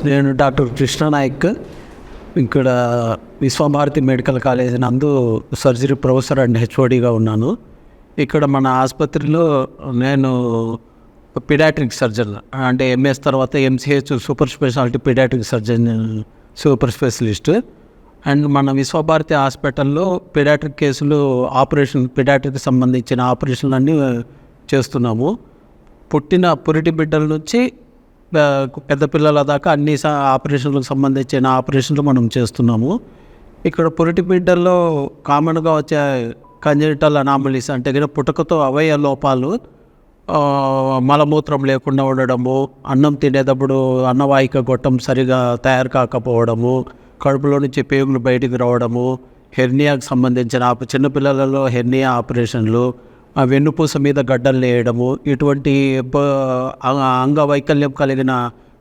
నేను డాక్టర్ కృష్ణ నాయక్, ఇక్కడ Vishwabharati medical college నందు సర్జరీ ప్రొఫెసర్ అండ్ హెచ్ఓడిగా ఉన్నాను. ఇక్కడ మన ఆసుపత్రిలో నేను పీడియాట్రిక్ సర్జన్, అంటే ఎంఎస్ తర్వాత MCH super speciality pediatric surgeon, super specialist. And మన విశ్వభారతి హాస్పిటల్లో పీడియాట్రిక్ కేసులు పీడియాట్రిక్ సంబంధించిన ఆపరేషన్లు అన్నీ చేస్తున్నాము. పురిటి బిడ్డల నుంచి పెద్ద పిల్లల దాకా అన్ని ఆపరేషన్లకు సంబంధించిన ఆపరేషన్లు మనం చేస్తున్నాము. ఇక్కడ పురిటి బిడ్డల్లో కామన్గా వచ్చే కంజనిటల్ అనామలీస్ అంటే పుట్టుకతో అవయవ లోపాలు, మలమూత్రం లేకుండా ఉండడము, అన్నం తినేటప్పుడు అన్నవాహిక గొట్టం సరిగా తయారు కాకపోవడము, కడుపులో నుంచి పేగులు బయటికి రావడము, హెర్నియాకు సంబంధించిన చిన్నపిల్లలలో హెర్నియా ఆపరేషన్లు, వెన్నుపూస మీద గడ్డలు వేయడము, ఇటువంటి అంగవైకల్యం కలిగిన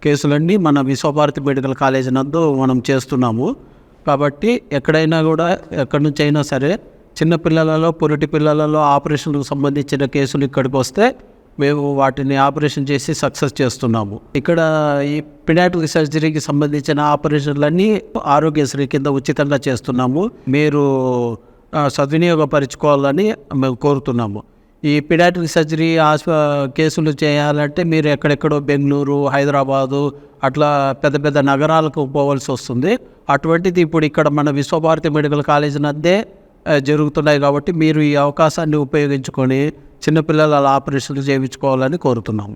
కేసులన్నీ మన విశ్వభారతి మెడికల్ కాలేజ్ నందు మనం చేస్తున్నాము. కాబట్టి ఎక్కడైనా కూడా ఎక్కడి నుంచి అయినా సరే చిన్నపిల్లలలో పురిటి పిల్లలలో ఆపరేషన్లకు సంబంధించిన కేసులు ఇక్కడికి వస్తే మేము వాటిని ఆపరేషన్ చేసి సక్సెస్ చేస్తున్నాము. ఇక్కడ ఈ పీడియాట్రిక్ సర్జరీకి సంబంధించిన ఆపరేషన్లన్నీ ఆరోగ్యశ్రీ కింద ఉచితంగా చేస్తున్నాము. మీరు సద్వినియోగపరచుకోవాలని మేము కోరుతున్నాము. ఈ పీడియాట్రిక్ సర్జరీ కేసులు చేయాలంటే మీరు ఎక్కడెక్కడో బెంగళూరు, హైదరాబాదు అట్లా పెద్ద పెద్ద నగరాలకు పోవాల్సి వస్తుంది. అటువంటిది ఇప్పుడు ఇక్కడ మన విశ్వభారతి మెడికల్ కాలేజ్ నందే జరుగుతున్నాయి. కాబట్టి మీరు ఈ అవకాశాన్ని ఉపయోగించుకొని చిన్నపిల్లల ఆపరేషన్లు చేయించుకోవాలని కోరుతున్నాము.